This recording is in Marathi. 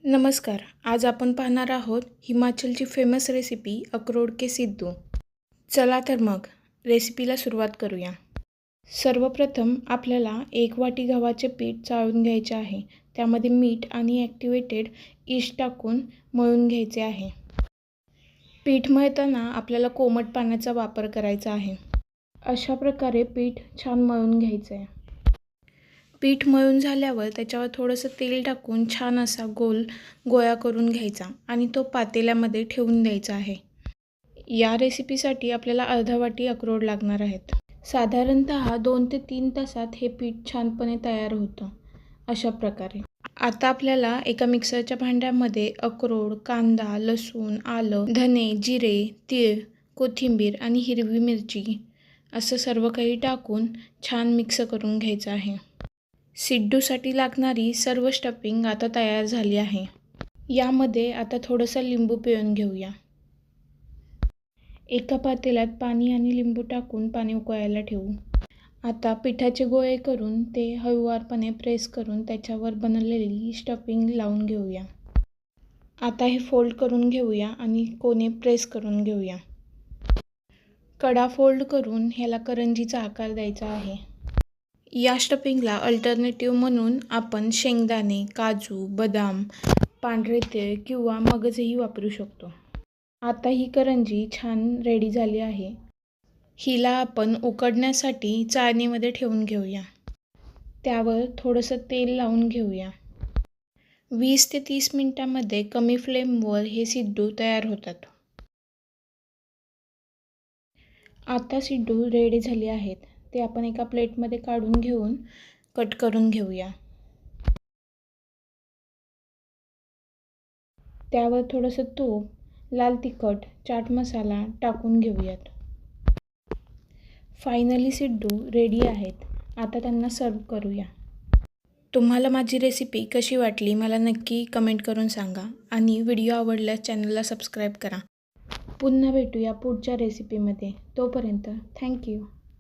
नमस्कार. आज आपण पाहणार आहोत हिमाचलची फेमस रेसिपी अक्रोड के सिद्धू. चला तर मग रेसिपीला सुरुवात करूया. सर्वप्रथम आपल्याला 1 वाटी गव्हाचे पीठ चाळून घ्यायचे आहे. त्यामध्ये मीठ आणि ॲक्टिवेटेड ईस्ट टाकून मळून घ्यायचे आहे. पीठ मळताना आपल्याला कोमट पाण्याचा वापर करायचा आहे. अशा प्रकारे पीठ छान मळून घ्यायचं आहे. पीठ मळून झाल्यावर त्याच्यावर थोडंसं तेल टाकून छान असा गोळा करून घ्यायचा आणि तो पातेल्यामध्ये ठेवून द्यायचा आहे. या रेसिपीसाठी आपल्याला अर्धा वाटी अक्रोड लागणार आहेत. साधारणतः 2 ते 3 तासात हे पीठ छानपणे तयार होतं. अशा प्रकारे आता आपल्याला एका मिक्सरच्या भांड्यामध्ये अक्रोड, कांदा, लसूण, आलं, धने, जिरे, तीळ, कोथिंबीर आणि हिरवी मिरची असं सर्व काही टाकून छान मिक्स करून घ्यायचं आहे. सिड्डूसाठी लागणारी सर्व स्टफिंग आता तयार झाली आहे. यामध्ये आता थोडंसं लिंबू पिळून घेऊया. एका पातेल्यात पाणी आणि लिंबू टाकून पाणी उकळायला ठेवू. आता पिठाचे गोळे करून ते हळूवारपणे प्रेस करून त्याच्यावर बनवलेली स्टफिंग लावून घेऊया. आता हे फोल्ड करून घेऊया आणि कोने प्रेस करून घेऊया. कडा फोल्ड करून ह्याला करंजीचा आकार द्यायचा आहे. या स्टफिंगला अल्टरनेटिव्ह म्हणून आपण शेंगदाणे, काजू, बदाम, पांढरे तीळ किंवा मगजही वापरू शकतो. आता ही करंजी छान रेडी झाली आहे. हिला आपण उकडण्यासाठी चाळणीमध्ये ठेवून घेऊया. त्यावर थोडंसं तेल लावून घेऊया. 20 ते 30 मिनिटांमध्ये कमी फ्लेमवर हे सिड्डू तयार होतात. आता सिड्डू रेडी झाले आहेत. ते आपण एका प्लेटमध्ये काढून घेऊन कट करून घेऊया. त्यावर थोडंसं तूप, लाल तिखट, चाट मसाला टाकून घेऊयात. फायनली सिड्डू रेडी आहेत. आता त्यांना सर्व करूया. तुम्हाला माझी रेसिपी कशी वाटली मला नक्की कमेंट करून सांगा आणि व्हिडिओ आवडल्यास चॅनलला सबस्क्राईब करा. पुन्हा भेटूया पुढच्या रेसिपीमध्ये. तोपर्यंत थँक्यू.